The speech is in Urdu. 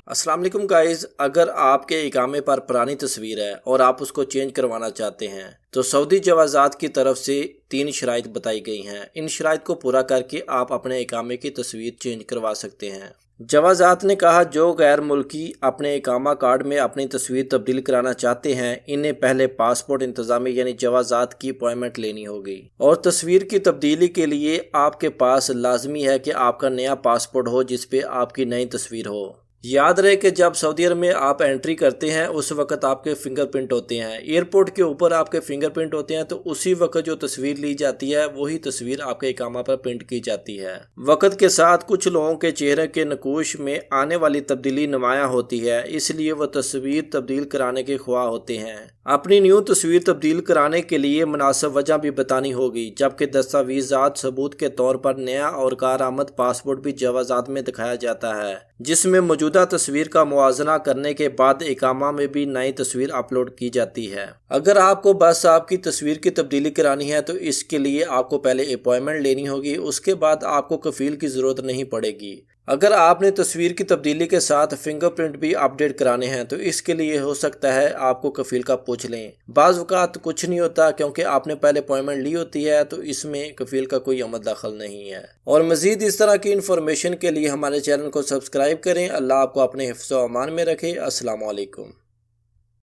السلام علیکم گائز، اگر آپ کے اقامے پر پرانی تصویر ہے اور آپ اس کو چینج کروانا چاہتے ہیں تو سعودی جوازات کی طرف سے 3 شرائط بتائی گئی ہیں۔ ان شرائط کو پورا کر کے آپ اپنے اقامے کی تصویر چینج کروا سکتے ہیں۔ جوازات نے کہا جو غیر ملکی اپنے اقامہ کارڈ میں اپنی تصویر تبدیل کرانا چاہتے ہیں انہیں پہلے پاسپورٹ انتظامی یعنی جوازات کی اپائنٹمنٹ لینی ہوگی، اور تصویر کی تبدیلی کے لیے آپ کے پاس لازمی ہے کہ آپ کا نیا پاسپورٹ ہو جس پہ آپ کی نئی تصویر ہو۔ یاد رہے کہ جب سعودی عرب میں آپ انٹری کرتے ہیں اس وقت آپ کے فنگر پرنٹ ہوتے ہیں، ایئرپورٹ کے اوپر آپ کے فنگر پرنٹ ہوتے ہیں، تو اسی وقت جو تصویر لی جاتی ہے وہی تصویر آپ کے اقامہ پر پرنٹ کی جاتی ہے۔ وقت کے ساتھ کچھ لوگوں کے چہرے کے نقوش میں آنے والی تبدیلی نمایاں ہوتی ہے، اس لیے وہ تصویر تبدیل کرانے کے خواہاں ہوتے ہیں۔ اپنی نیو تصویر تبدیل کرانے کے لیے مناسب وجہ بھی بتانی ہوگی، جبکہ دستاویزات ثبوت کے طور پر نیا اور کارآمد پاسپورٹ بھی جوازات میں دکھایا جاتا ہے، جس میں موجودہ تصویر کا موازنہ کرنے کے بعد اقامہ میں بھی نئی تصویر اپلوڈ کی جاتی ہے۔ اگر آپ کو بس آپ کی تصویر کی تبدیلی کرانی ہے تو اس کے لیے آپ کو پہلے اپائنٹمنٹ لینی ہوگی، اس کے بعد آپ کو کفیل کی ضرورت نہیں پڑے گی۔ اگر آپ نے تصویر کی تبدیلی کے ساتھ فنگر پرنٹ بھی اپڈیٹ کرانے ہیں تو اس کے لیے ہو سکتا ہے آپ کو کفیل کا پوچھ لیں۔ بعض اوقات کچھ نہیں ہوتا کیونکہ آپ نے پہلے اپائنٹمنٹ لی ہوتی ہے، تو اس میں کفیل کا کوئی عمل دخل نہیں ہے۔ اور مزید اس طرح کی انفارمیشن کے لیے ہمارے چینل کو سبسکرائب کریں۔ اللہ آپ کو اپنے حفظ و امان میں رکھے۔ السلام علیکم۔